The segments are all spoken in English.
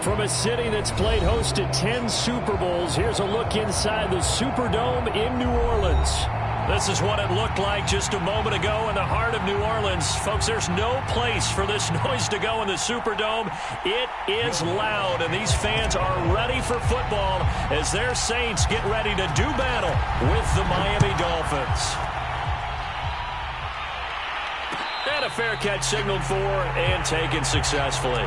From a city that's played host to 10 Super Bowls, here's a look inside the Superdome in New Orleans. This is what it looked like just a moment ago in the heart of New Orleans. Folks, there's no place for this noise to go in the Superdome. It is loud, and these fans are ready for football as their Saints get ready to do battle with the Miami Dolphins. And a fair catch signaled for and taken successfully.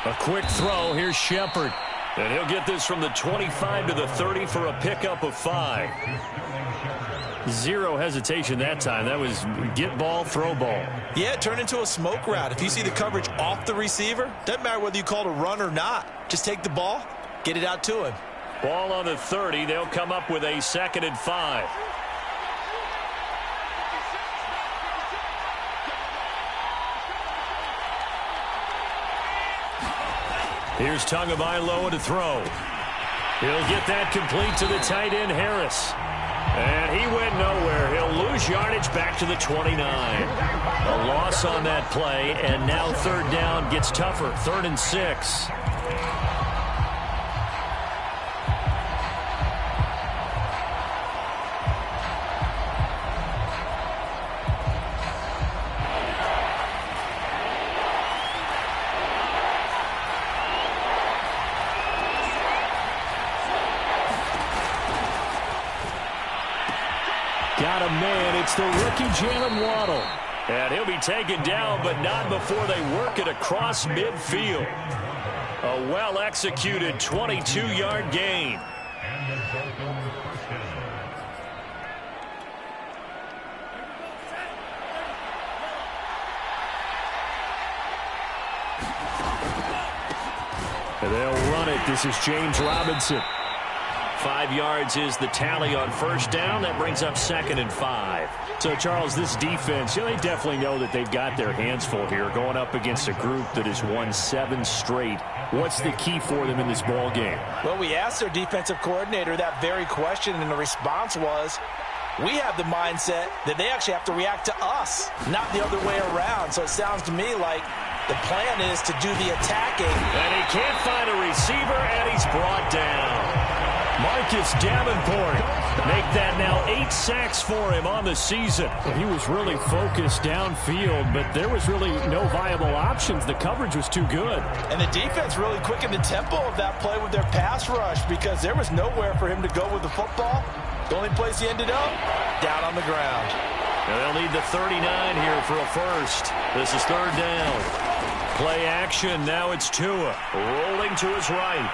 A quick throw. Here's Shepard. And he'll get this from the 25 to the 30 for a pickup of 5. Zero hesitation that time. That was get ball, throw ball. Yeah, it turned into a smoke route. If you see the coverage off the receiver, doesn't matter whether you call it a run or not. Just take the ball, get it out to him. Ball on the 30. They'll come up with a 2nd and 5. Here's Tagovailoa to throw. He'll get that complete to the tight end, Harris. And he went nowhere. He'll lose yardage back to the 29. A loss on that play, and now 3rd down gets tougher. 3rd and 6. Got a man. It's the rookie Jalen Waddle. And he'll be taken down, but not before they work it across midfield. A well-executed 22-yard gain. And they'll run it. This is James Robinson. 5 yards is the tally on 1st down. That brings up 2nd and 5. So, Charles, this defense, they definitely know that they've got their hands full here going up against a group that has won 7 straight. What's the key for them in this ball game? Well, we asked their defensive coordinator that very question, and the response was, we have the mindset that they actually have to react to us, not the other way around. So it sounds to me like the plan is to do the attacking. And he can't find a receiver, and he's brought down. Marcus Davenport make that now 8 sacks for him on the season. He was really focused downfield, but there was really no viable options. The coverage was too good. And the defense really quickened the tempo of that play with their pass rush because there was nowhere for him to go with the football. The only place he ended up, down on the ground. And they'll need the 39 here for a first. This is 3rd down. Play action. Now it's Tua rolling to his right.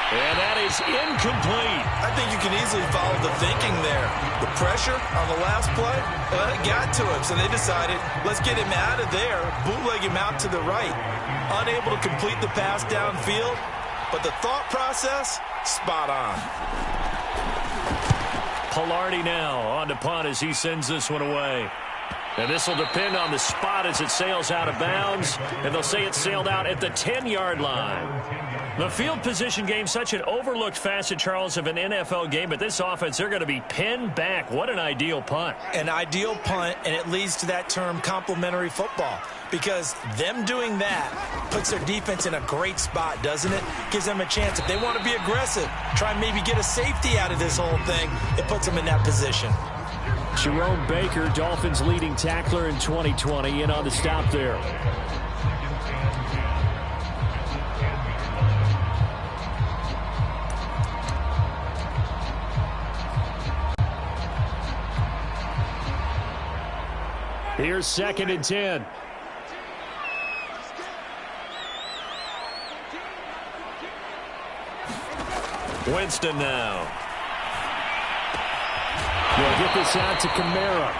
And that is incomplete. I think you can easily follow the thinking there. The pressure on the last play, it got to him. So they decided, let's get him out of there, bootleg him out to the right. Unable to complete the pass downfield, but the thought process, spot on. Pilardi now on to punt as he sends this one away. And this will depend on the spot as it sails out of bounds. And they'll say it sailed out at the 10-yard line. The field position game, such an overlooked facet, Charles, of an NFL game. But this offense, they're going to be pinned back. What an ideal punt. An ideal punt, and it leads to that term complementary football. Because them doing that puts their defense in a great spot, doesn't it? Gives them a chance. If they want to be aggressive, try and maybe get a safety out of this whole thing, it puts them in that position. Jerome Baker, Dolphins leading tackler in 2020, in on the stop there. Here's 2nd and 10. Winston now. They'll get this out to Kamara.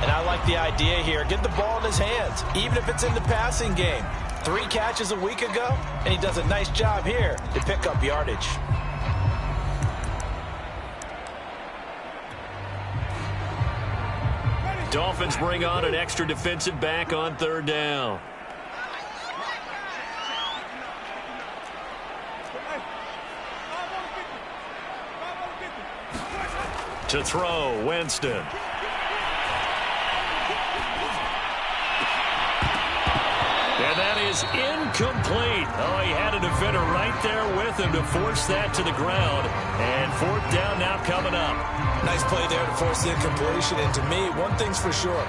And I like the idea here. Get the ball in his hands, even if it's in the passing game. 3 catches a week ago, and he does a nice job here to pick up yardage. Dolphins bring on an extra defensive back on third down. To throw, Winston. And that is incomplete. Oh, he had a defender right there with him to force that to the ground. And fourth down now coming up. Nice play there to force the incompletion. And to me, one thing's for sure.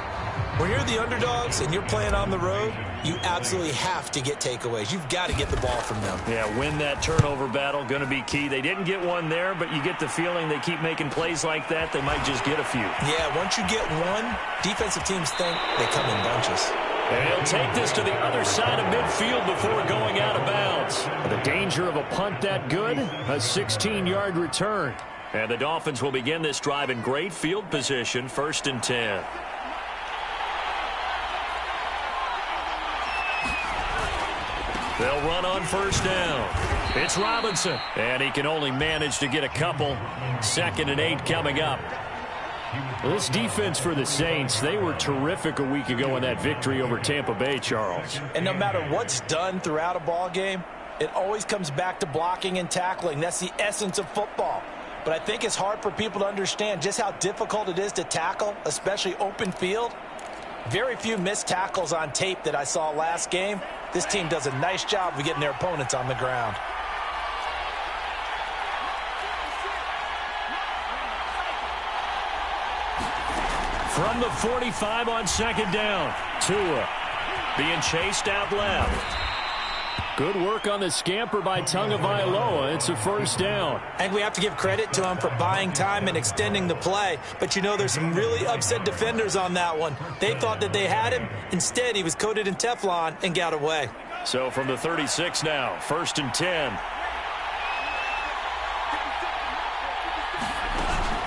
When you're the underdogs and you're playing on the road, you absolutely have to get takeaways. You've got to get the ball from them. Yeah, win that turnover battle, going to be key. They didn't get one there, but you get the feeling they keep making plays like that, they might just get a few. Yeah, once you get one, defensive teams think they come in bunches. And he'll take this to the other side of midfield before going out of bounds. The danger of a punt that good, a 16-yard return. And the Dolphins will begin this drive in great field position, 1st and 10. They'll run on first down. It's Robinson, and he can only manage to get a couple. 2nd and 8 coming up. This defense for the Saints, they were terrific a week ago in that victory over Tampa Bay, Charles. And no matter what's done throughout a ball game, it always comes back to blocking and tackling. That's the essence of football. But I think it's hard for people to understand just how difficult it is to tackle, especially open field. Very few missed tackles on tape that I saw last game. This team does a nice job of getting their opponents on the ground. From the 45 on 2nd down, Tua being chased out left. Good work on the scamper by Tagovailoa. It's a 1st down. I think we have to give credit to him for buying time and extending the play. But, you know, there's some really upset defenders on that one. They thought that they had him. Instead, he was coated in Teflon and got away. So from the 36 now, 1st and 10.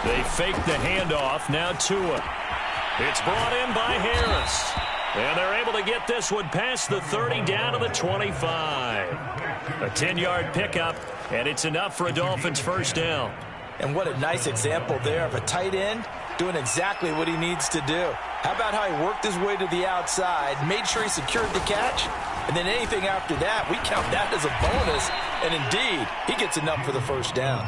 They fake the handoff. Now Tua. It's brought in by Harris. And they're able to get this one past the 30 down to the 25. A 10-yard pickup, and it's enough for a Dolphins 1st down. And what a nice example there of a tight end doing exactly what he needs to do. How about how he worked his way to the outside, made sure he secured the catch, and then anything after that, we count that as a bonus. And indeed, he gets enough for the 1st down.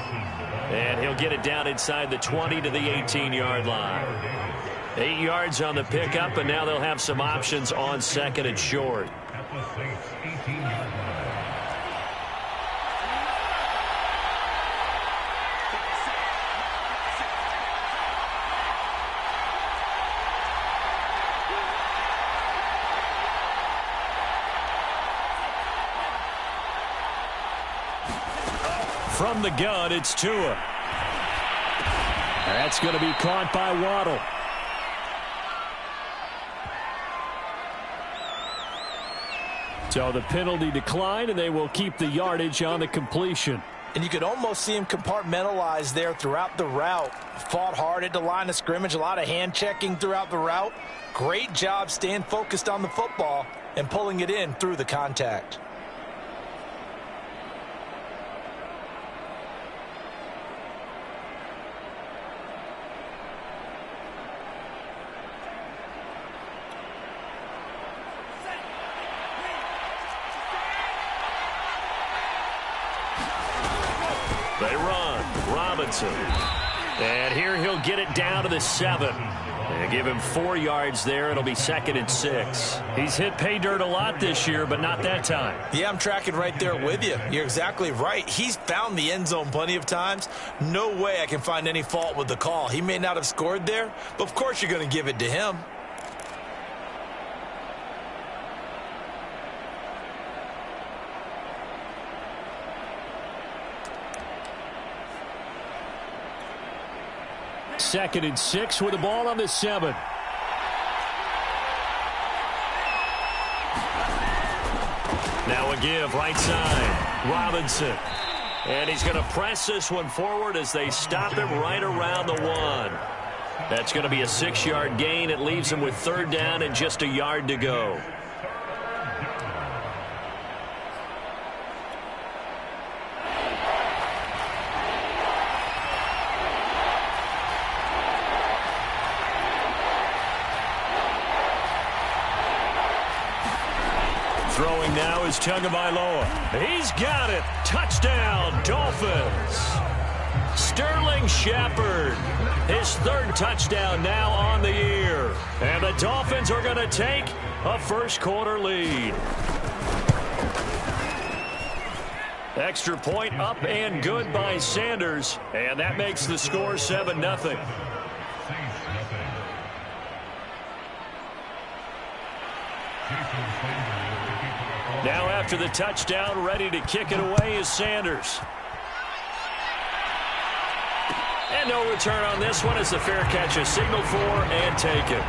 And he'll get it down inside the 20 to the 18-yard line. 8 yards on the pickup, and now they'll have some options on 2nd and short. From the gun, it's Tua. That's going to be caught by Waddle. So the penalty declined, and they will keep the yardage on the completion. And you could almost see him compartmentalize there throughout the route. Fought hard at the line of scrimmage, a lot of hand checking throughout the route. Great job staying focused on the football and pulling it in through the contact. They run. Robinson. And here he'll get it down to the 7. They give him 4 yards there. It'll be 2nd and 6. He's hit pay dirt a lot this year, but not that time. Yeah, I'm tracking right there with you. You're exactly right. He's found the end zone plenty of times. No way I can find any fault with the call. He may not have scored there, but of course you're going to give it to him. Second and 6 with the ball on the 7. Now a give right side. Robinson. And he's going to press this one forward as they stop him right around the 1. That's going to be a 6-yard gain. It leaves him with 3rd down and just a yard to go. Throwing now is Tagovailoa. He's got it. Touchdown, Dolphins. Sterling Shepard, his third touchdown now on the year. And the Dolphins are going to take a first-quarter lead. Extra point up and good by Sanders. And that makes the score 7-0. Now after the touchdown, ready to kick it away is Sanders. And no return on this one as the fair catch is signaled for and taken.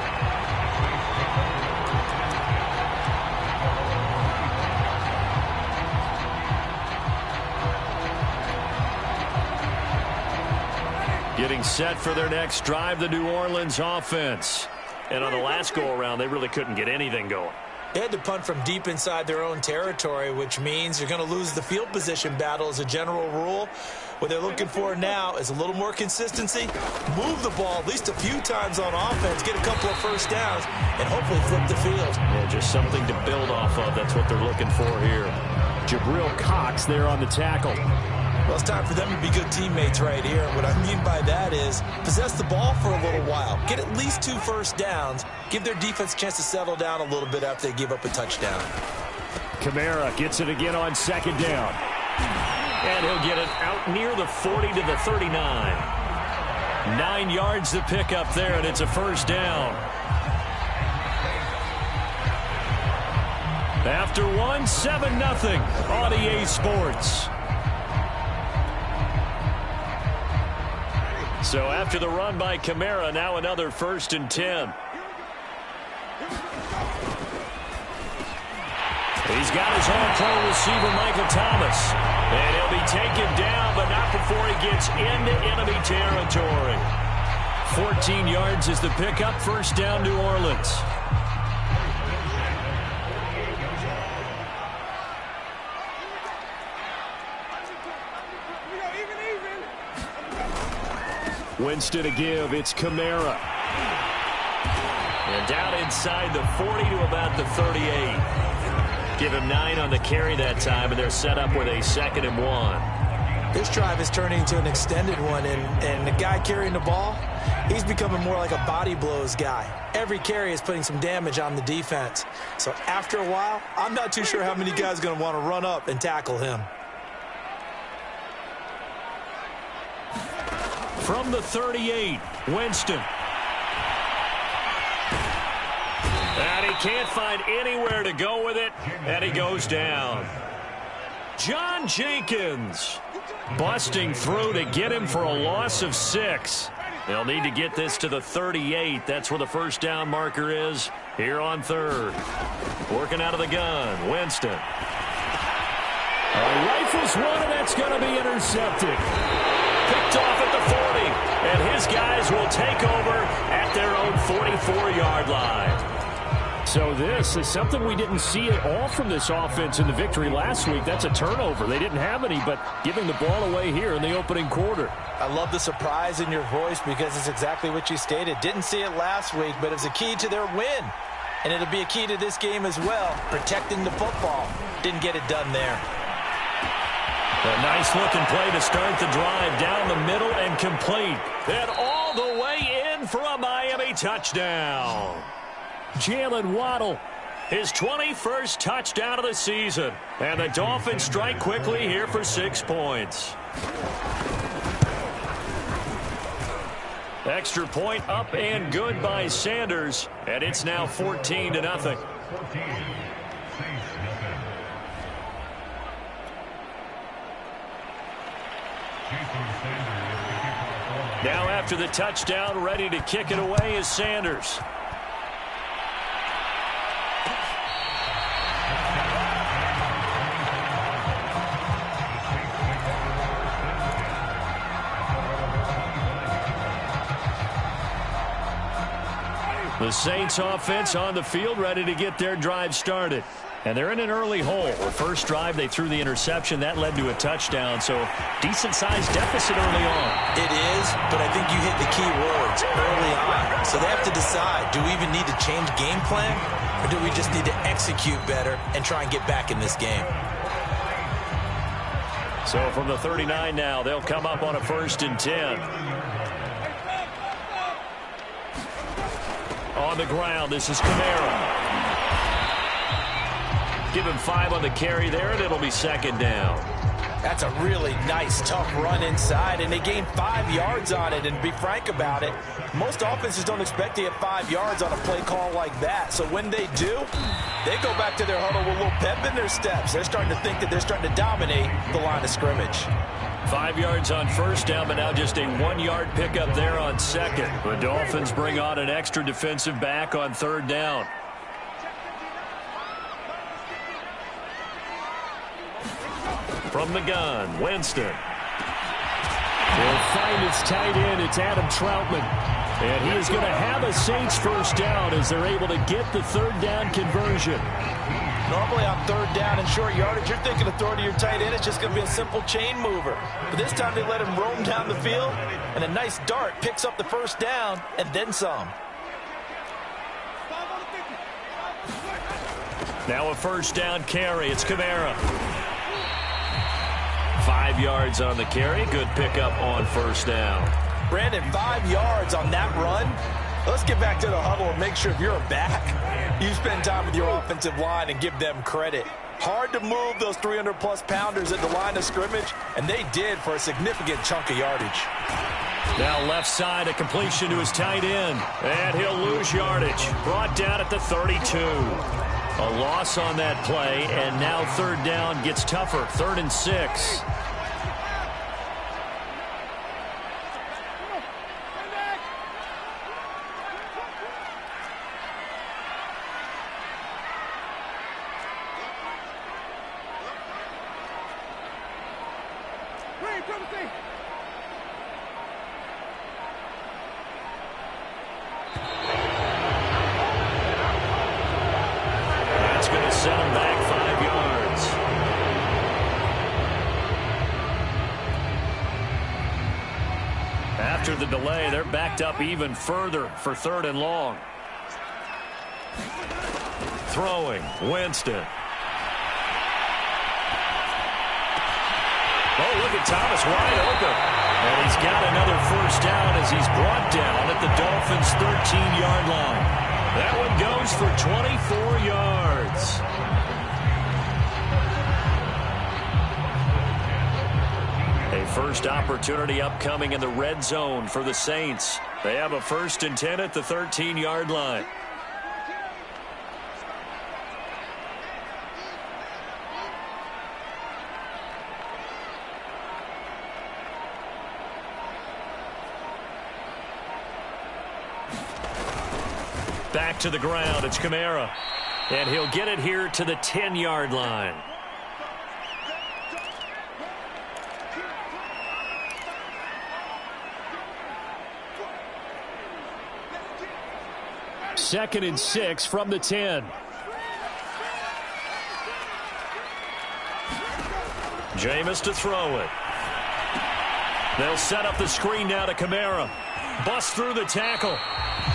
Getting set for their next drive, the New Orleans offense. And on the last go-around, they really couldn't get anything going. They had to punt from deep inside their own territory, which means you're going to lose the field position battle as a general rule. What they're looking for now is a little more consistency, move the ball at least a few times on offense, get a couple of first downs, and hopefully flip the field. Yeah, just something to build off of. That's what they're looking for here. Jabril Cox there on the tackle. Well, it's time for them to be good teammates right here. What I mean by that is possess the ball for a little while, get at least 2 first downs, give their defense a chance to settle down a little bit after they give up a touchdown. Kamara gets it again on second down. And he'll get it out near the 40 to the 39. 9 yards to pick up there, and it's a first down. After one, 7-0 on EA Sports. So after the run by Kamara, now another 1st and 10. He's got his all-pro receiver, Michael Thomas. And he'll be taken down, but not before he gets into enemy territory. 14 yards is the pickup. First down, New Orleans. Winston to give. It's Kamara. And down inside the 40 to about the 38. Give him 9 on the carry that time, and they're set up with a 2nd and 1. This drive is turning into an extended one, and the guy carrying the ball, he's becoming more like a body blows guy. Every carry is putting some damage on the defense. So after a while, I'm not too sure how many guys are going to want to run up and tackle him. From the 38, Winston. And he can't find anywhere to go with it, and he goes down. John Jenkins busting through to get him for a loss of 6. They'll need to get this to the 38. That's where the first down marker is here on 3rd. Working out of the gun, Winston. Rifles one, and that's going to be intercepted. Picked off at the 40, and his guys will take over at their own 44-yard line. So this is something we didn't see at all from this offense in the victory last week. That's a turnover. They didn't have any, but giving the ball away here in the opening quarter. I love the surprise in your voice because it's exactly what you stated. Didn't see it last week, but it's a key to their win. And it'll be a key to this game as well, protecting the football. Didn't get it done there. A nice-looking play to start the drive down the middle and complete. And all the way in for a Miami touchdown. Jalen Waddle, his 21st touchdown of the season. And the Dolphins strike quickly here for 6 points. Extra point up and good by Sanders. And it's now 14-0. Now after the touchdown, ready to kick it away is Sanders. The Saints offense on the field ready to get their drive started. And they're in an early hole. The first drive, they threw the interception. That led to a touchdown, so decent-sized deficit early on. It is, but I think you hit the key words early on. So they have to decide, do we even need to change game plan, or do we just need to execute better and try and get back in this game? So from the 39 now, they'll come up on a 1st and 10. On the ground, this is Kamara. Give him 5 on the carry there, and it'll be 2nd down. That's a really nice, tough run inside, and they gained 5 yards on it. And to be frank about it, most offenses don't expect to get 5 yards on a play call like that. So when they do, they go back to their huddle with a little pep in their steps. They're starting to think that they're starting to dominate the line of scrimmage. 5 yards on 1st down, but now just a 1-yard pickup there on 2nd. The Dolphins bring on an extra defensive back on 3rd down. From the gun, Winston. He'll find his tight end. It's Adam Troutman. And he is going to have a Saints 1st down as they're able to get the 3rd down conversion. Normally on 3rd down and short yardage, you're thinking of throwing to your tight end. It's just going to be a simple chain mover. But this time they let him roam down the field, and a nice dart picks up the 1st down and then some. Now a 1st down carry. It's Kamara. 5 yards on the carry. Good pickup on 1st down. Brandon, 5 yards on that run. Let's get back to the huddle and make sure if you're a back, you spend time with your offensive line and give them credit. Hard to move those 300-plus pounders at the line of scrimmage, and they did for a significant chunk of yardage. Now left side, a completion to his tight end, and he'll lose yardage. Brought down at the 32. A loss on that play, and now 3rd down gets tougher. 3rd and 6. Set him back 5 yards. After the delay, they're backed up even further for 3rd and long. Throwing, Winston. Oh, look at Thomas wide open. And he's got another 1st down as he's brought down at the Dolphins' 13-yard line. That one goes for 24 yards. A first opportunity upcoming in the red zone for the Saints. They have a 1st and 10 at the 13-yard line. Back to the ground, it's Kamara. And he'll get it here to the 10-yard line. Second and 6 from the 10. Jameis to throw it. They'll set up the screen now to Kamara. Bust through the tackle.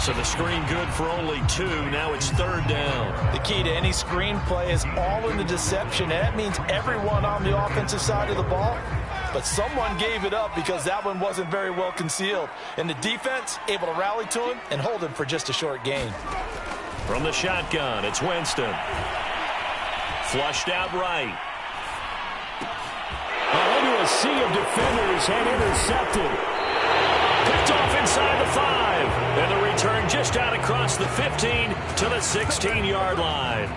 So the screen good for only 2. Now it's 3rd down. The key to any screen play is all in the deception. And that means everyone on the offensive side of the ball. But someone gave it up because that one wasn't very well concealed. And the defense able to rally to him and hold him for just a short gain. From the shotgun, it's Winston. Flushed out right. Into a sea of defenders and intercepted. Picked off inside the 5. And the return just out across the 15 to the 16-yard line.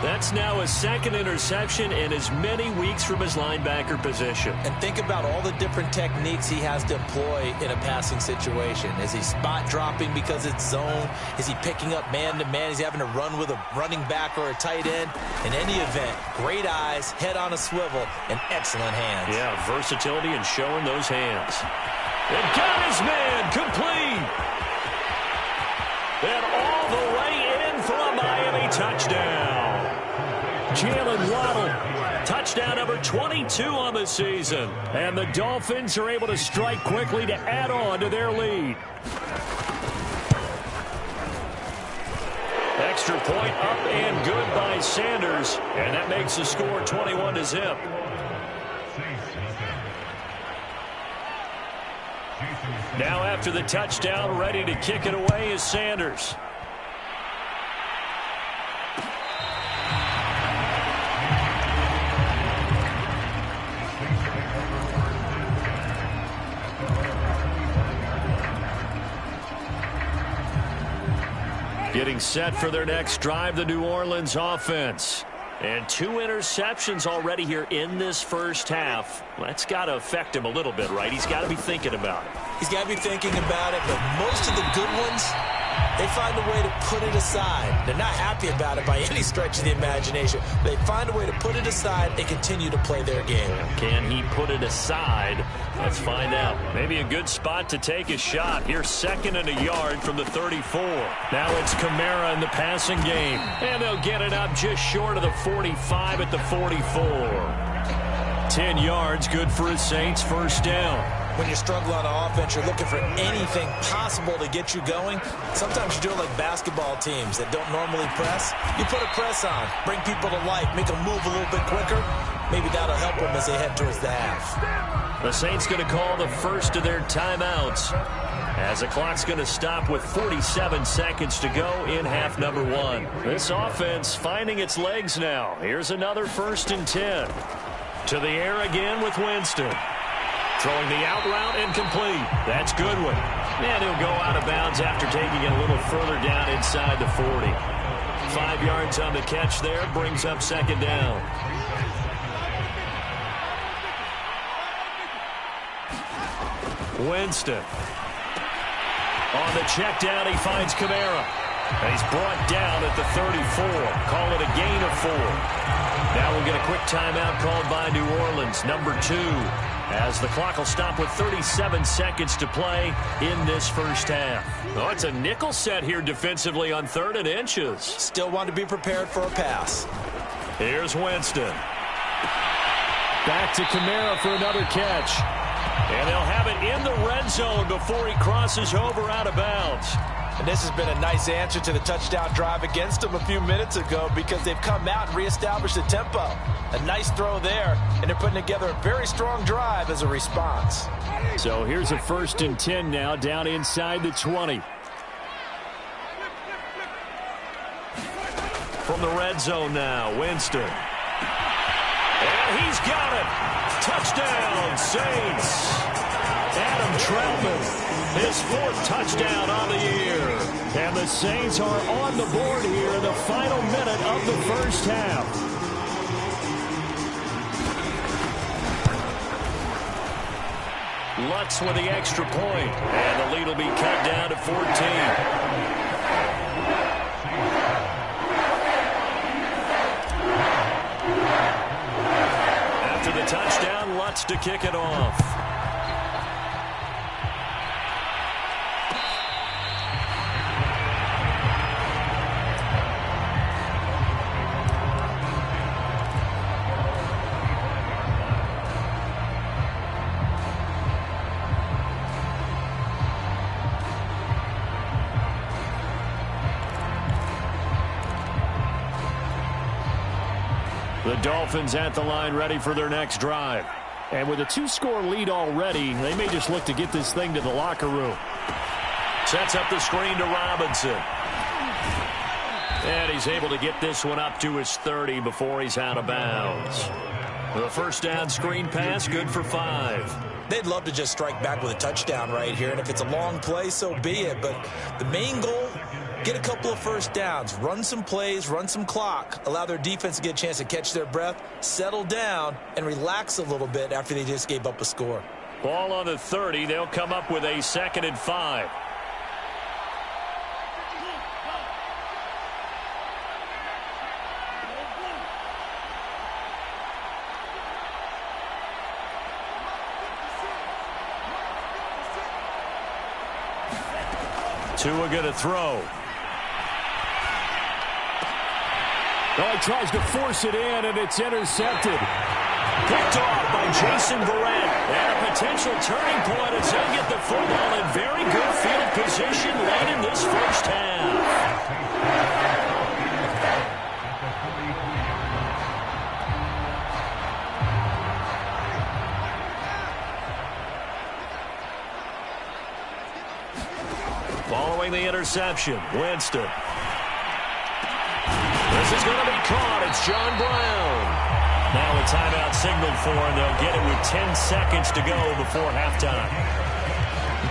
That's now his 2nd interception in as many weeks from his linebacker position. And think about all the different techniques he has to employ in a passing situation. Is he spot dropping because it's zone? Is he picking up man-to-man? Is he having to run with a running back or a tight end? In any event, great eyes, head on a swivel, and excellent hands. Yeah, versatility and showing those hands. And got his man complete. And all the way in for a Miami touchdown. Jalen Waddle, touchdown number 22 on the season. And the Dolphins are able to strike quickly to add on to their lead. extra point up and good by Sanders. And that makes the score 21-0. Now after the touchdown, ready to kick it away is Sanders. Getting set for their next drive, the New Orleans offense. And 2 interceptions already here in this first half. That's got to affect him a little bit, right? He's got to be thinking about it. He's got to be thinking about it, but most of the good ones, they find a way to put it aside. They're not happy about it by any stretch of the imagination. They find a way to put it aside and continue to play their game. Can he put it aside? Let's find out. Maybe a good spot to take a shot. Here's 2nd and a yard from the 34. Now it's Kamara in the passing game. And they'll get it up just short of the 45 at the 44. 10 yards, good for the Saints, first down. When you struggle on offense, you're looking for anything possible to get you going. Sometimes you do it like basketball teams that don't normally press. You put a press on, bring people to life, make them move a little bit quicker. Maybe that'll help them as they head towards the half. The Saints going to call the first of their timeouts as the clock's going to stop with 47 seconds to go in half number 1. This offense finding its legs now. Here's another 1st and 10. To the air again with Winston. Throwing the out route incomplete. That's Goodwin. And he'll go out of bounds after taking it a little further down inside the 40. 5 yards on the catch there. Brings up 2nd down. Winston. On the check down, he finds Kamara. And he's brought down at the 34. Call it a gain of 4. Now we'll get a quick timeout called by New Orleans, number 2. As the clock will stop with 37 seconds to play in this first half. Oh, it's a nickel set here defensively on 3rd and inches. Still want to be prepared for a pass. Here's Winston. Back to Kamara for another catch. And they'll have it in the red zone before he crosses over out of bounds. And this has been a nice answer to the touchdown drive against them a few minutes ago because they've come out and reestablished the tempo. A nice throw there, and they're putting together a very strong drive as a response. So here's a 1st and 10 now down inside the 20. From the red zone now, Winston. And he's got it. Touchdown, Saints. Adam Troutman, his 4th touchdown on the year. And the Saints are on the board here in the final minute of the first half. Lutz with the extra point. And the lead will be cut down to 14. After the touchdown, Lutz to kick it off. The Dolphins at the line ready for their next drive. And with a 2-score lead already, they may just look to get this thing to the locker room. Sets up the screen to Robinson. And he's able to get this one up to his 30 before he's out of bounds. The first down screen pass, good for 5. They'd love to just strike back with a touchdown right here, and if it's a long play, so be it. But the main goal, get a couple of first downs, run some plays, run some clock, allow their defense to get a chance to catch their breath, settle down, and relax a little bit after they just gave up a score. Ball on the 30. They'll come up with a 2nd and 5. Tua going to throw. Oh, he tries to force it in, and it's intercepted. Picked off by Jason Verrett. And a potential turning point as they'll get the football in very good field position late in this first half. Following the interception, Winston. This is going to be caught. It's John Brown. Now a timeout signaled for, and they'll get it with 10 seconds to go before halftime.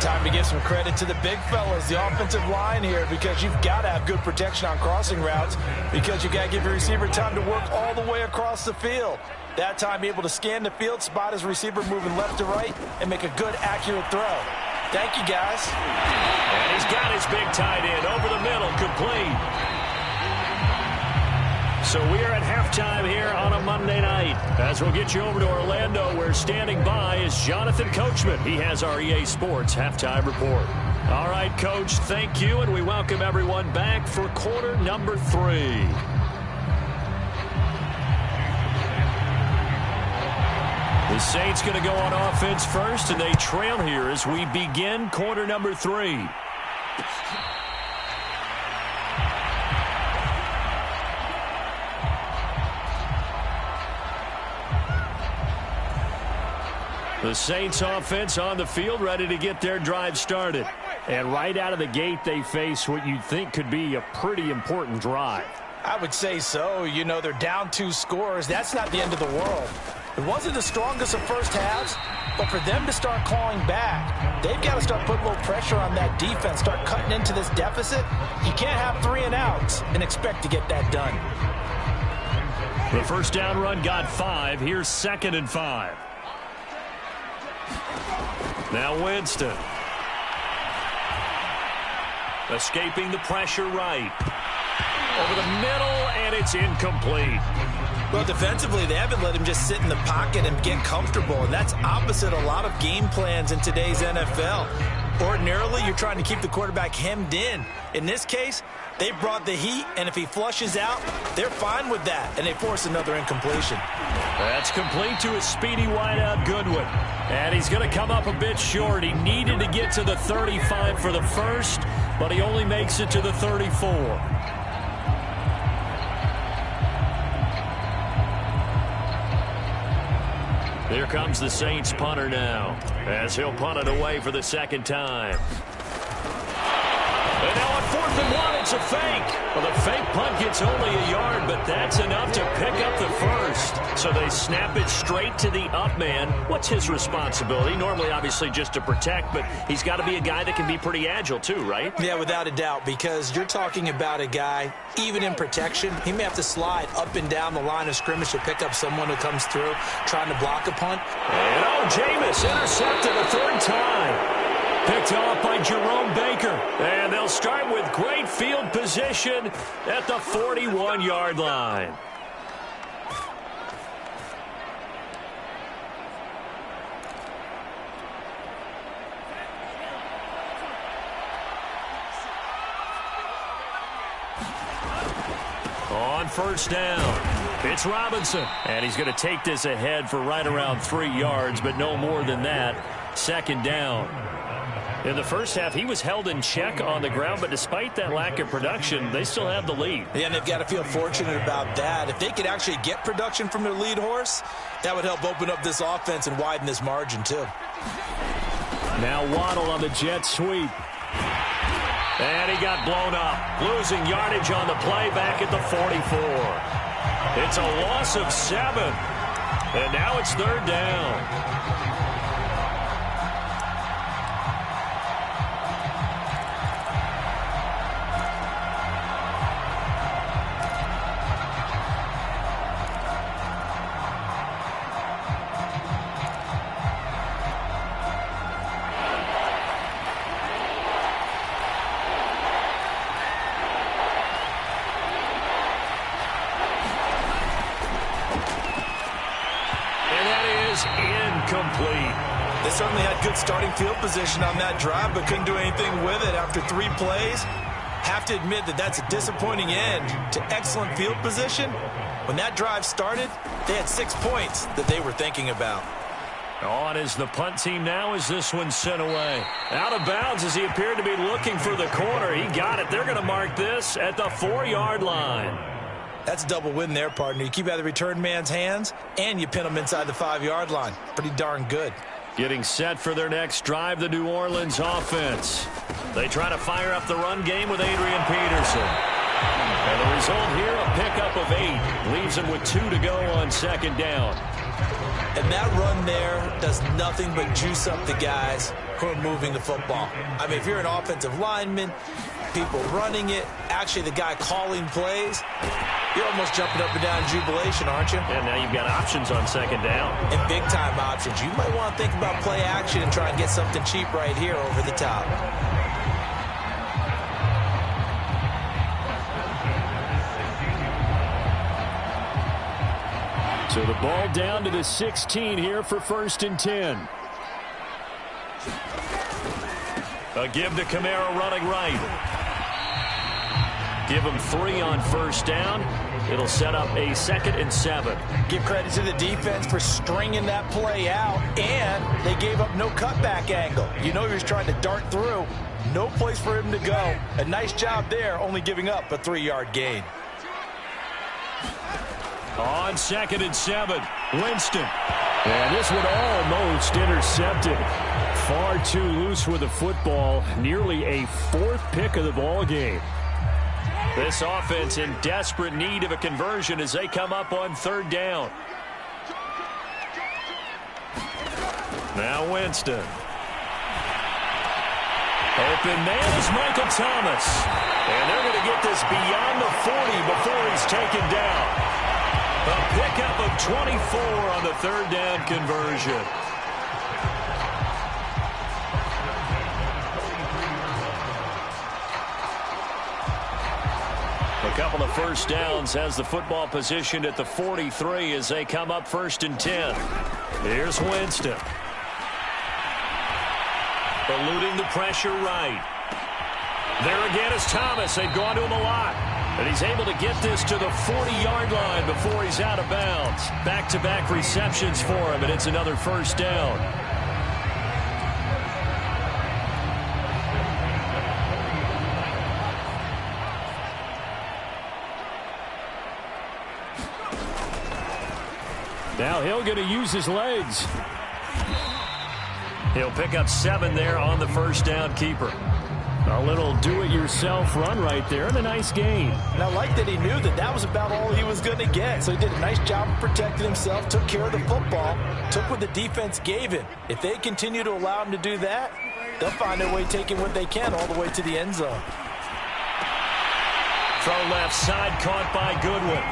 Time to give some credit to the big fellas, the offensive line here, because you've got to have good protection on crossing routes, because you've got to give your receiver time to work all the way across the field. That time, be able to scan the field, spot his receiver moving left to right, and make a good, accurate throw. Thank you, guys. And he's got his big tight end over the middle, complete. So we are at halftime here on a Monday night. As we'll get you over to Orlando, where standing by is Jonathan Coachman. He has our EA Sports halftime report. All right, Coach, thank you, and we welcome everyone back for quarter number 3. The Saints going to go on offense first, and they trail here as we begin quarter number 3. The Saints offense on the field, ready to get their drive started. And right out of the gate, they face what you'd think could be a pretty important drive. I would say so. You know, they're down 2 scores. That's not the end of the world. It wasn't the strongest of first halves, but for them to start clawing back, they've got to start putting a little pressure on that defense, start cutting into this deficit. You can't have 3 and outs and expect to get that done. The first down run got 5. Here's 2nd and 5. Now Winston. Escaping the pressure right. Over the middle, and it's incomplete. Well, defensively, they haven't let him just sit in the pocket and get comfortable, and that's opposite a lot of game plans in today's NFL. Ordinarily, you're trying to keep the quarterback hemmed in. In this case, they brought the heat, and if he flushes out, they're fine with that, and they force another incompletion. That's complete to his speedy wideout, Goodwin. And he's going to come up a bit short. He needed to get to the 35 for the first, but he only makes it to the 34. Here comes the Saints punter now, as he'll punt it away for the 2nd time. And now on 4th and 1, it's a fake. Well, the fake punt gets only a yard, but that's enough to pick up the first. So they snap it straight to the up man. What's his responsibility? Normally, obviously, just to protect, but he's got to be a guy that can be pretty agile too, right? Yeah, without a doubt, because you're talking about a guy, even in protection, he may have to slide up and down the line of scrimmage to pick up someone who comes through trying to block a punt. And Jameis intercepted a 3rd time. Picked off by Jerome Baker. And they'll start with great field position at the 41-yard line. On 1st down, it's Robinson. And he's going to take this ahead for right around 3 yards, but no more than that. 2nd down. In the first half, he was held in check on the ground, but despite that lack of production, they still have the lead. Yeah, and they've got to feel fortunate about that. If they could actually get production from their lead horse, that would help open up this offense and widen this margin, too. Now Waddle on the jet sweep. And he got blown up, losing yardage on the play back at the 44. It's a loss of 7, and now it's 3rd down. Incomplete. They certainly had good starting field position on that drive, but couldn't do anything with it after 3 plays. Have to admit that that's a disappointing end to excellent field position. When that drive started, they had 6 points that they were thinking about. On is the punt team now as this one's sent away. Out of bounds as he appeared to be looking for the corner. He got it. They're going to mark this at the 4-yard line. That's a double win there, partner. You keep out of the return man's hands, and you pin him inside the 5-yard line. Pretty darn good. Getting set for their next drive, the New Orleans offense. They try to fire up the run game with Adrian Peterson. And the result here, a pickup of 8. Leaves them with 2 to go on second down. And that run there does nothing but juice up the guys who are moving the football. I mean, if you're an offensive lineman, people running it, actually the guy calling plays, you're almost jumping up and down in jubilation, aren't you? And now you've got options on second down. And big-time options. You might want to think about play action and try and get something cheap right here over the top. So the ball down to the 16 here for 1st and 10. A give to Kamara running right. Give him 3 on 1st down. It'll set up a 2nd and 7. Give credit to the defense for stringing that play out, and they gave up no cutback angle. You know he was trying to dart through. No place for him to go. A nice job there, only giving up a 3-yard gain. On 2nd and 7, Winston. And this one almost intercepted. Far too loose with the football. Nearly a 4th pick of the ball game. This offense in desperate need of a conversion as they come up on 3rd down. Now Winston. Open man is Michael Thomas. And they're going to get this beyond the 40 before he's taken down. A pickup of 24 on the 3rd down conversion. A couple of 1st downs has the football positioned at the 43 as they come up 1st and 10. Here's Winston. Eluding the pressure right. There again is Thomas. They've gone to him a lot. And he's able to get this to the 40-yard line before he's out of bounds. Back-to-back receptions for him, and it's another 1st down. Now Hill going to use his legs. He'll pick up 7 there on the 1st down keeper. A little do-it-yourself run right there, and a nice gain. And I like that he knew that that was about all he was going to get. So he did a nice job of protecting himself, took care of the football, took what the defense gave him. If they continue to allow him to do that, they'll find their way taking what they can all the way to the end zone. Throw left side caught by Goodwin.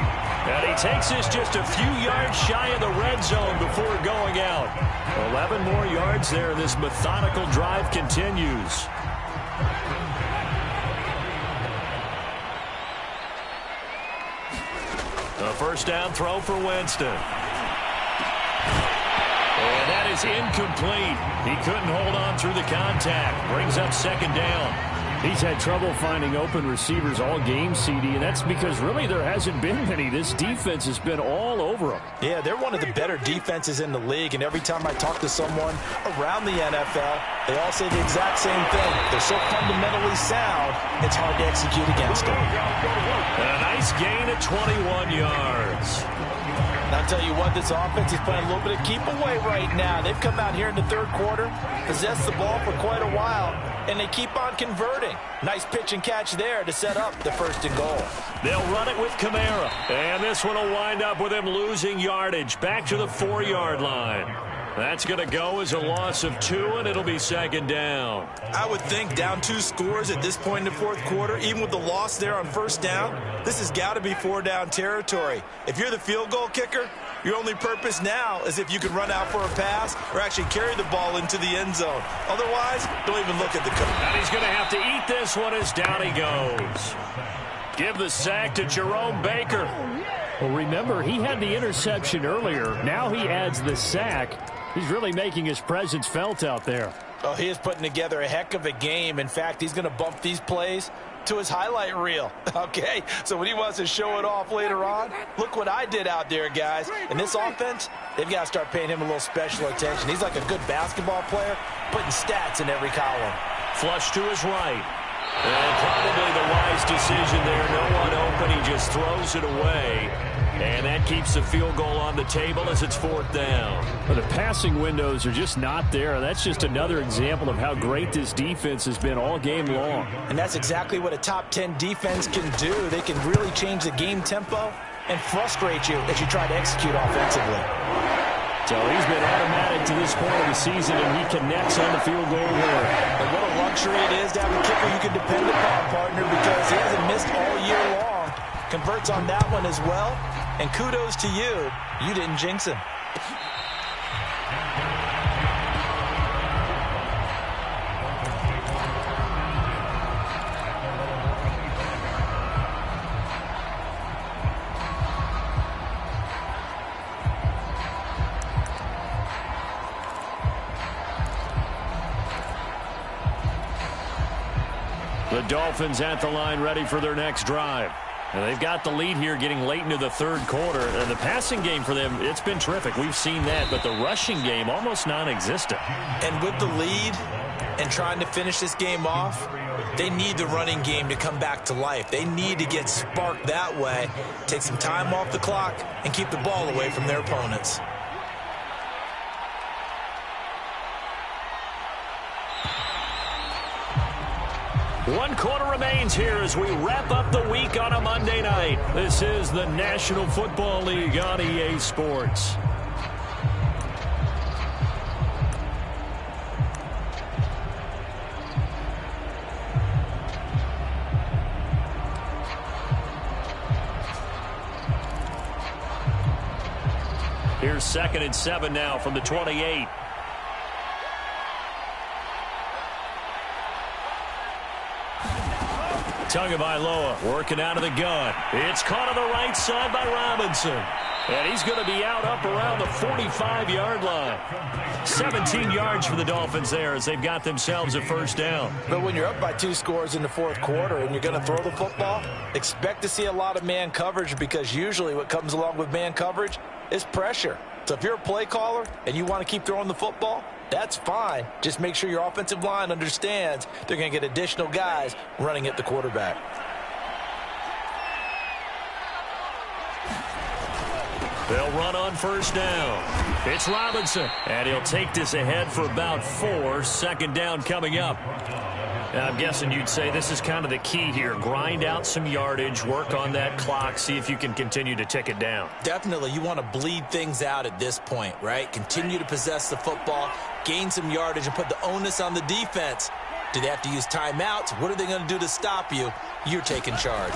And he takes this just a few yards shy of the red zone before going out. 11 more yards there, and this methodical drive continues. A 1st down throw for Winston. And that is incomplete. He couldn't hold on through the contact. Brings up 2nd down. He's had trouble finding open receivers all game, CD, and that's because really there hasn't been many. This defense has been all over him. Yeah, they're one of the better defenses in the league, and every time I talk to someone around the NFL, they all say the exact same thing. They're so fundamentally sound, it's hard to execute against them. And a nice gain of 21 yards. And I'll tell you what, this offense is playing a little bit of keep away right now. They've come out here in the 3rd quarter, possessed the ball for quite a while, and they keep on converting. Nice pitch and catch there to set up the 1st and goal. They'll run it with Kamara. And this one will wind up with him losing yardage back to the 4-yard line. That's going to go as a loss of 2, and it'll be 2nd down. I would think down 2 scores at this point in the 4th quarter, even with the loss there on 1st down, this has got to be 4-down territory. If you're the field goal kicker, your only purpose now is if you can run out for a pass or actually carry the ball into the end zone. Otherwise, don't even look at the coach. And he's going to have to eat this one as down he goes. Give the sack to Jerome Baker. Well, remember, he had the interception earlier. Now he adds the sack. He's really making his presence felt out there. Oh, he is putting together a heck of a game. In fact, he's going to bump these plays to his highlight reel. Okay, so when he wants to show it off later on, look what I did out there, guys. And this offense, they've got to start paying him a little special attention. He's like a good basketball player, putting stats in every column. Flush to his right. And probably the wise decision there. No one open. He just throws it away. And that keeps the field goal on the table as it's 4th down. Well, the passing windows are just not there. That's just another example of how great this defense has been all game long. And that's exactly what a top 10 defense can do. They can really change the game tempo and frustrate you as you try to execute offensively. So he's been automatic to this point of the season, and he connects on the field goal there. And what a luxury it is to have a kicker you can depend upon, partner, because he hasn't missed all year long. Converts on that one as well. And kudos to you. You didn't jinx him. The Dolphins at the line ready for their next drive. And they've got the lead here getting late into the 3rd quarter. And the passing game for them, it's been terrific. We've seen that. But the rushing game, almost non-existent. And with the lead and trying to finish this game off, they need the running game to come back to life. They need to get sparked that way, take some time off the clock, and keep the ball away from their opponents. One quarter remains here as we wrap up the week on a Monday night. This is the National Football League on EA Sports. Here's 2nd and 7 now from the 28. Tagovailoa working out of the gun. It's caught on the right side by Robinson. And he's going to be out up around the 45-yard line. 17 yards for the Dolphins there as they've got themselves a 1st down. But when you're up by 2 scores in the 4th quarter and you're going to throw the football, expect to see a lot of man coverage, because usually what comes along with man coverage is pressure. So if you're a play caller and you want to keep throwing the football, that's fine. Just make sure your offensive line understands they're going to get additional guys running at the quarterback. They'll run on 1st down. It's Robinson, and he'll take this ahead for about 4. 2nd down coming up. Now, I'm guessing you'd say this is kind of the key here. Grind out some yardage, work on that clock, see if you can continue to tick it down. Definitely. You want to bleed things out at this point, right? Continue to possess the football, gain some yardage, and put the onus on the defense. Do they have to use timeouts? What are they going to do to stop you? You're taking charge.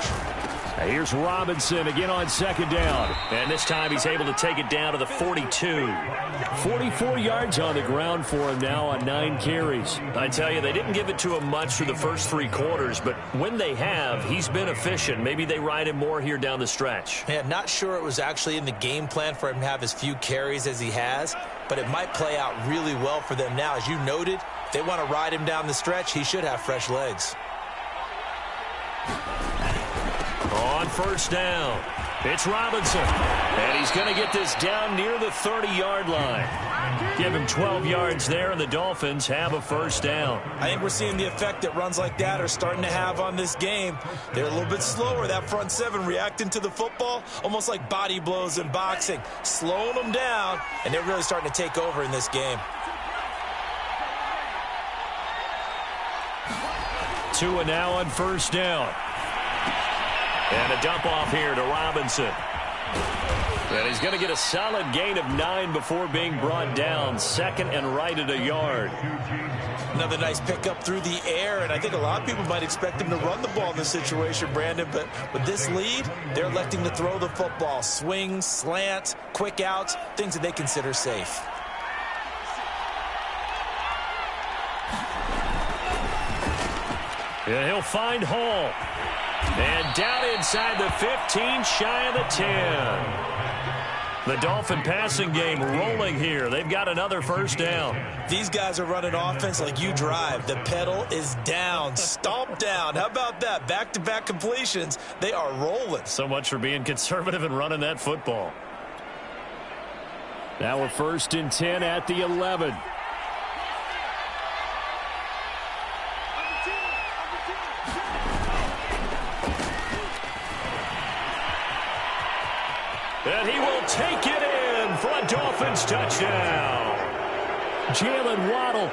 Here's Robinson again on 2nd down. And this time he's able to take it down to the 42. 44 yards on the ground for him now on 9 carries. I tell you, they didn't give it to him much through the first 3 quarters, but when they have, he's been efficient. Maybe they ride him more here down the stretch. Yeah, not sure it was actually in the game plan for him to have as few carries as he has, but it might play out really well for them now. As you noted, if they want to ride him down the stretch, he should have fresh legs. On 1st down, it's Robinson, and he's going to get this down near the 30-yard line. Give him 12 yards there, and the Dolphins have a 1st down. I think we're seeing the effect that runs like that are starting to have on this game. They're a little bit slower, that front 7 reacting to the football, almost like body blows in boxing, slowing them down, and they're really starting to take over in this game. 2 and now on 1st down. And a dump off here to Robinson. And he's going to get a solid gain of 9 before being brought down. 2nd and right at a yard. Another nice pickup through the air, and I think a lot of people might expect him to run the ball in this situation, Brandon, but with this lead, they're electing to throw the football. Swings, slants, quick outs, things that they consider safe. And he'll find Hall. And down inside the 15, shy of the 10. The Dolphin passing game rolling here. They've got another 1st down. These guys are running offense like you drive. The pedal is down, stomped down. How about that? Back-to-back completions. They are rolling. So much for being conservative and running that football. Now a 1st and 10 at the 11. And he will take it in for a Dolphins touchdown. Jalen Waddle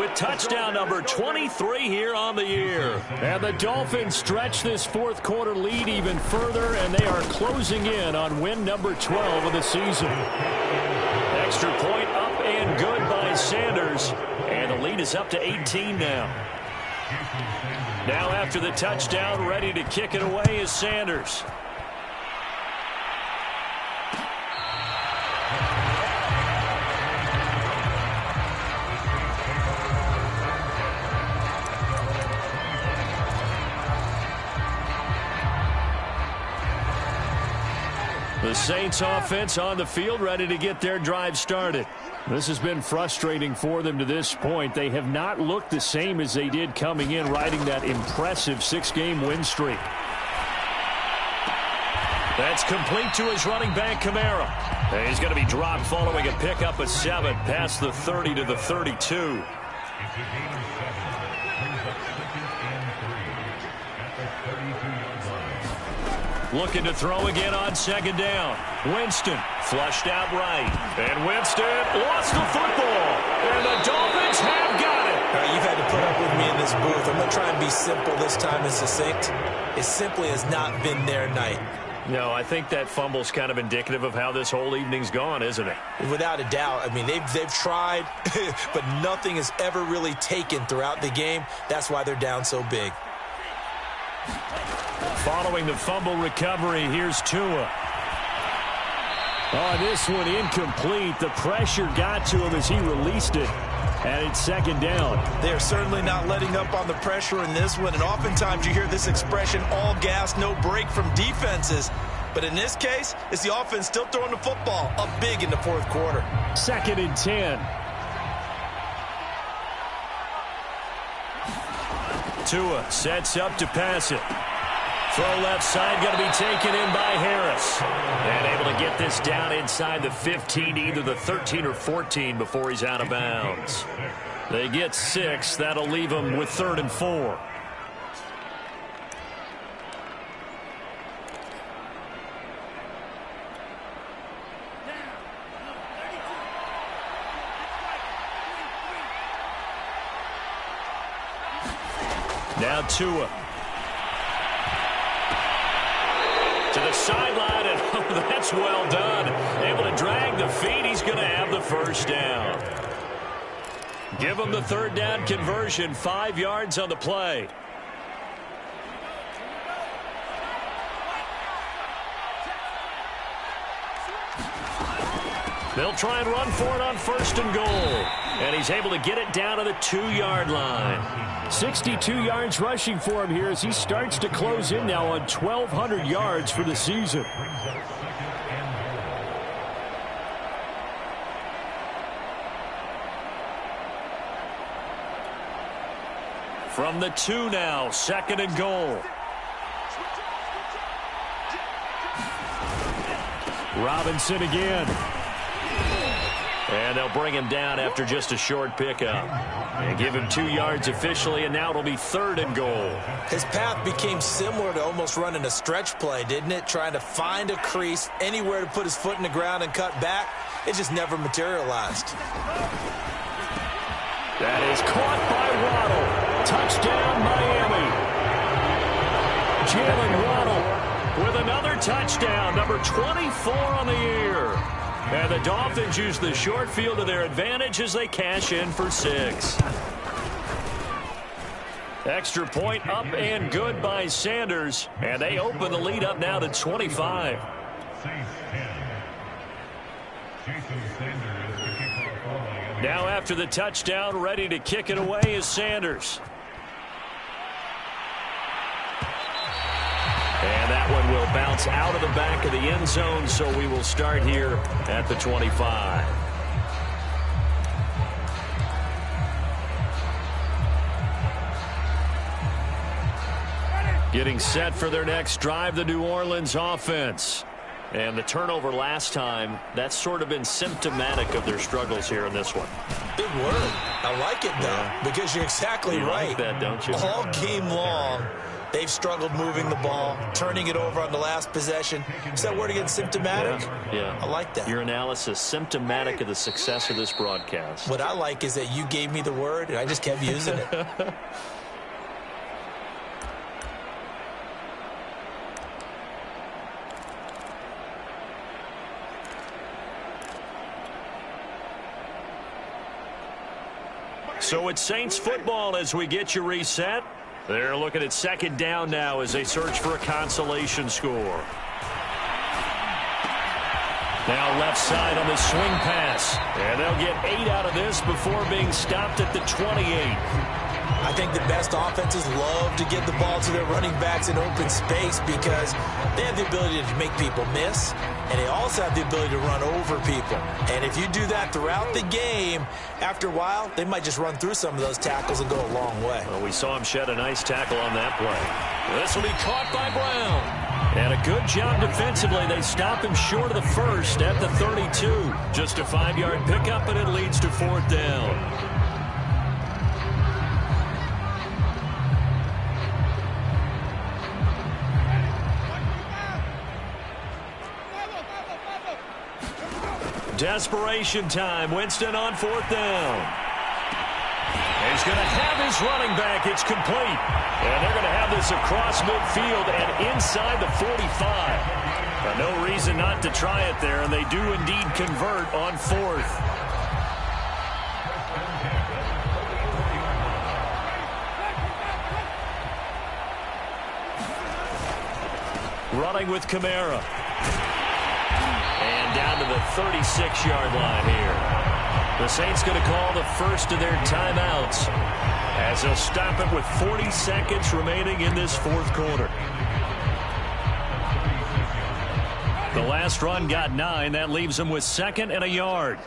with touchdown number 23 here on the year. And the Dolphins stretch this fourth quarter lead even further, and they are closing in on win number 12 of the season. Extra point up and good by Sanders, and the lead is up to 18 now. Now after the touchdown, ready to kick it away is Sanders. The Saints offense on the field, ready to get their drive started. This has been frustrating for them to this point. They have not looked the same as they did coming in, riding that impressive 6-game win streak. That's complete to his running back, Kamara. And he's going to be dropped following a pickup of 7 past the 30 to the 32. Looking to throw again on second down. Winston flushed out right. And Winston lost the football. And the Dolphins have got it. All right, you've had to put up with me in this booth. I'm going to try and be simple this time and succinct. It simply has not been their night. No, I think that fumble's kind of indicative of how this whole evening's gone, isn't it? Without a doubt. I mean, they've tried, but nothing has ever really taken throughout the game. That's why they're down so big. Following the fumble recovery, here's Tua. Oh, this one incomplete. The pressure got to him as he released it. And it's second down. They're certainly not letting up on the pressure in this one. And oftentimes you hear this expression, all gas, no break from defenses. But in this case, it's the offense still throwing the football up big in the fourth quarter. 2nd and 10. Tua sets up to pass it. Throw left side, going to be taken in by Harris. And able to get this down inside the 15, either the 13 or 14 before he's out of bounds. They get 6. That'll leave them with 3rd and 4. Now Tua. To the sideline, and oh, that's well done. Able to drag the feet. He's going to have the first down. Give him the 3rd down conversion. 5 yards on the play. They'll try and run for it on 1st and goal. And he's able to get it down to the 2-yard line. 62 yards rushing for him here as he starts to close in now on 1,200 yards for the season. From the 2 now, 2nd and goal. Robinson again. And they'll bring him down after just a short pickup. And give him 2 yards officially, and now it'll be 3rd and goal. His path became similar to almost running a stretch play, didn't it? Trying to find a crease, anywhere to put his foot in the ground and cut back. It just never materialized. That is caught by Waddle. Touchdown, Miami. Jalen Waddle with another touchdown, number 24 on the year. And the Dolphins use the short field to their advantage as they cash in for 6. Extra point up and good by Sanders. And they open the lead up now to 25. Now after the touchdown, ready to kick it away is Sanders. And that one will bounce out of the back of the end zone, so we will start here at the 25. Getting set for their next drive, the New Orleans offense. And the turnover last time, that's sort of been symptomatic of their struggles here in this one. Big word. I like it, though, because you're exactly right. Like that, don't you? All game long, they they've struggled moving the ball, turning it over on the last possession. Is that word again, symptomatic? Yeah. I like that. Your analysis, symptomatic of the success of this broadcast. What I like is that you gave me the word, and I just kept using it. So it's Saints football as we get you reset. They're looking at second down now as they search for a consolation score. Now left side on the swing pass. And they'll get 8 out of this before being stopped at the 28. I think the best offenses love to get the ball to their running backs in open space because they have the ability to make people miss, and they also have the ability to run over people. And if you do that throughout the game, after a while, they might just run through some of those tackles and go a long way. Well, we saw him shed a nice tackle on that play. This will be caught by Brown. And a good job defensively. They stop him short of the first at the 32. Just a 5-yard pickup, and it leads to fourth down. Desperation time. Winston on fourth down. He's going to have his running back. It's complete. And they're going to have this across midfield and inside the 45. No reason not to try it there, and they do indeed convert on fourth. Running with Kamara. And down to the 36-yard line here. The Saints going to call the first of their timeouts as they'll stop it with 40 seconds remaining in this fourth quarter. The last run got 9. That leaves them with 2nd and a yard.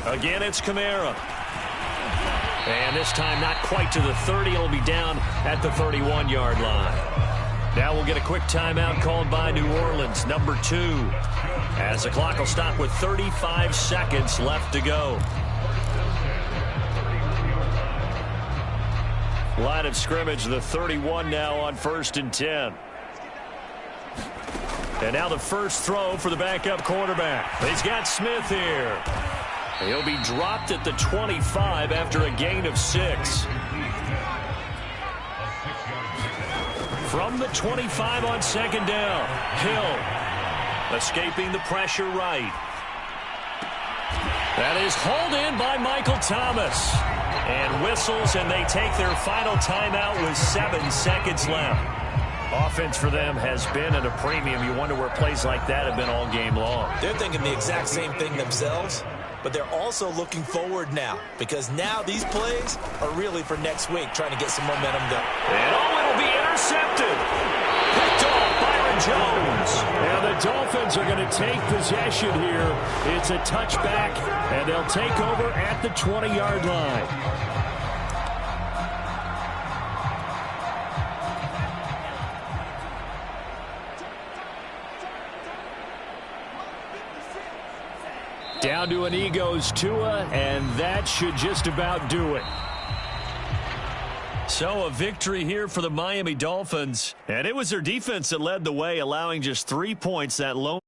Again, it's Kamara. And this time not quite to the 30. It'll be down at the 31-yard line. Now we'll get a quick timeout called by New Orleans, number 2, as the clock will stop with 35 seconds left to go. Line of scrimmage, the 31 now on 1st and 10. And now the first throw for the backup quarterback. He's got Smith here. He'll be dropped at the 25 after a gain of 6. From the 25 on 2nd down, Hill escaping the pressure right. That is hauled in by Michael Thomas. And whistles, and they take their final timeout with 7 seconds left. Offense for them has been at a premium. You wonder where plays like that have been all game long. They're thinking the exact same thing themselves, but they're also looking forward now because now these plays are really for next week, trying to get some momentum going. And it'll be intercepted. Picked off Byron Jones. And the Dolphins are going to take possession here. It's a touchback, and they'll take over at the 20-yard line. Down to an Egos Tua, and that should just about do it. So a victory here for the Miami Dolphins, and it was their defense that led the way, allowing just 3 points. That lone